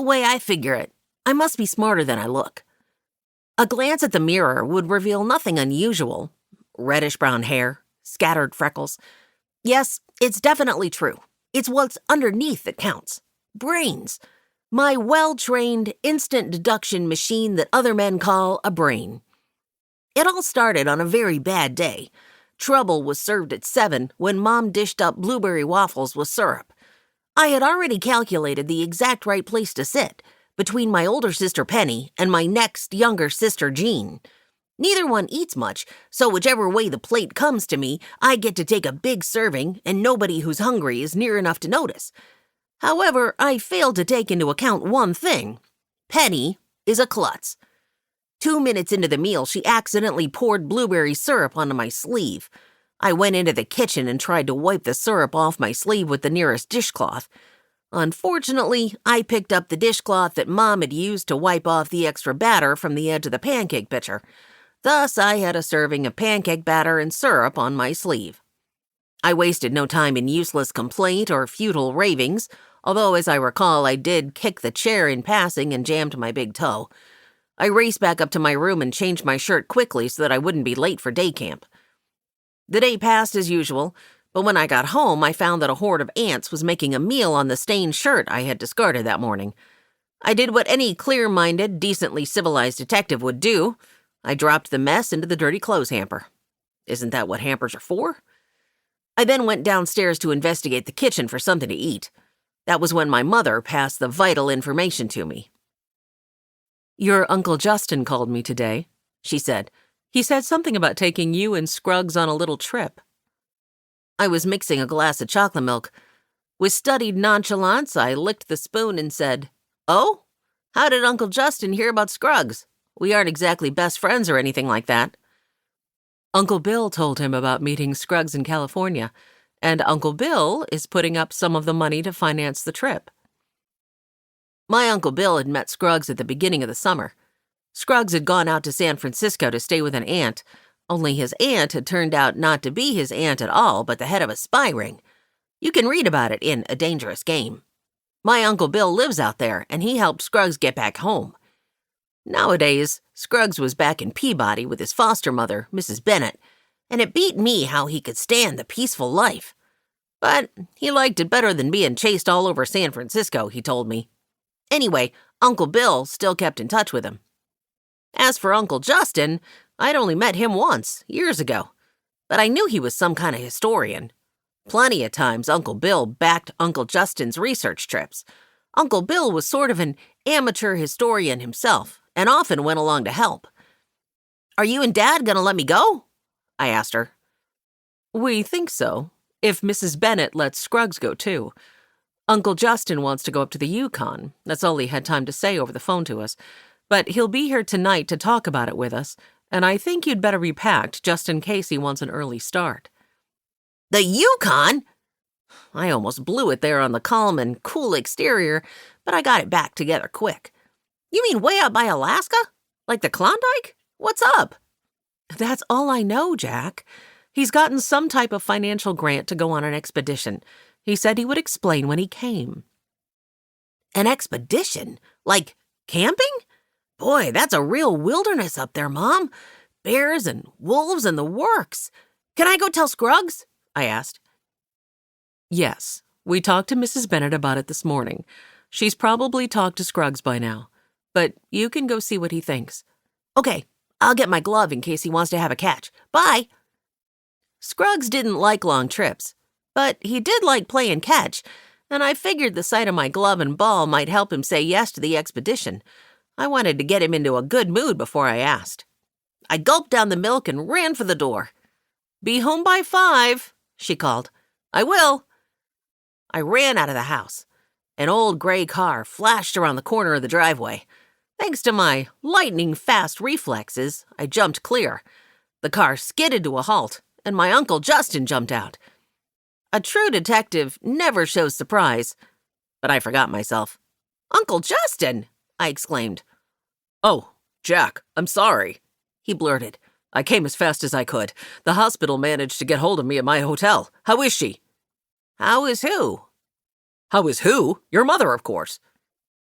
the way I figure it, I must be smarter than I look. A glance at the mirror would reveal nothing unusual. Reddish-brown hair, scattered freckles. Yes, it's definitely true. It's what's underneath that counts. Brains. My well-trained, instant deduction machine that other men call a brain. It all started on a very bad day. Trouble was served at 7 when Mom dished up blueberry waffles with syrup. I had already calculated the exact right place to sit, between my older sister Penny and my next younger sister Jean. Neither one eats much, so whichever way the plate comes to me, I get to take a big serving, and nobody who's hungry is near enough to notice. However, I failed to take into account one thing. Penny is a klutz. 2 minutes into the meal, she accidentally poured blueberry syrup onto my sleeve. I went into the kitchen and tried to wipe the syrup off my sleeve with the nearest dishcloth. Unfortunately, I picked up the dishcloth that Mom had used to wipe off the extra batter from the edge of the pancake pitcher. Thus, I had a serving of pancake batter and syrup on my sleeve. I wasted no time in useless complaint or futile ravings, although, as I recall, I did kick the chair in passing and jammed my big toe. I raced back up to my room and changed my shirt quickly so that I wouldn't be late for day camp. The day passed as usual, but when I got home, I found that a horde of ants was making a meal on the stained shirt I had discarded that morning. I did what any clear-minded, decently civilized detective would do. I dropped the mess into the dirty clothes hamper. Isn't that what hampers are for? I then went downstairs to investigate the kitchen for something to eat. That was when my mother passed the vital information to me. "Your Uncle Justin called me today," she said. "He said something about taking you and Scruggs on a little trip." I was mixing a glass of chocolate milk. With studied nonchalance, I licked the spoon and said, "Oh? How did Uncle Justin hear about Scruggs? We aren't exactly best friends or anything like that." "Uncle Bill told him about meeting Scruggs in California, and Uncle Bill is putting up some of the money to finance the trip." My Uncle Bill had met Scruggs at the beginning of the summer. Scruggs had gone out to San Francisco to stay with an aunt, only his aunt had turned out not to be his aunt at all, but the head of a spy ring. You can read about it in A Dangerous Game. My Uncle Bill lives out there, and he helped Scruggs get back home. Nowadays, Scruggs was back in Peabody with his foster mother, Mrs. Bennett, and it beat me how he could stand the peaceful life. But he liked it better than being chased all over San Francisco, he told me. Anyway, Uncle Bill still kept in touch with him. As for Uncle Justin, I'd only met him once, years ago, but I knew he was some kind of historian. Plenty of times Uncle Bill backed Uncle Justin's research trips. Uncle Bill was sort of an amateur historian himself, and often went along to help. "Are you and Dad gonna let me go?" I asked her. "We think so, if Mrs. Bennett lets Scruggs go too. Uncle Justin wants to go up to the Yukon. That's all he had time to say over the phone to us. But he'll be here tonight to talk about it with us, and I think you'd better be packed just in case he wants an early start." "The Yukon?" I almost blew it there on the calm and cool exterior, but I got it back together quick. "You mean way up by Alaska? Like the Klondike? What's up?" "That's all I know, Jack. He's gotten some type of financial grant to go on an expedition. He said he would explain when he came." "An expedition? Like camping? Boy, that's a real wilderness up there, Mom. Bears and wolves and the works. Can I go tell Scruggs?" I asked. "Yes, we talked to Mrs. Bennett about it this morning. She's probably talked to Scruggs by now. But you can go see what he thinks." "Okay, I'll get my glove in case he wants to have a catch. Bye." Scruggs didn't like long trips, but he did like playing catch, and I figured the sight of my glove and ball might help him say yes to the expedition. I wanted to get him into a good mood before I asked. I gulped down the milk and ran for the door. "Be home by 5, she called. "I will." I ran out of the house. An old gray car flashed around the corner of the driveway. Thanks to my lightning-fast reflexes, I jumped clear. The car skidded to a halt, and my Uncle Justin jumped out. A true detective never shows surprise, but I forgot myself. "Uncle Justin!" I exclaimed. "Oh, Jack, I'm sorry," he blurted. "I came as fast as I could. The hospital managed to get hold of me at my hotel. How is she?" "How is who?" "How is who? Your mother, of course.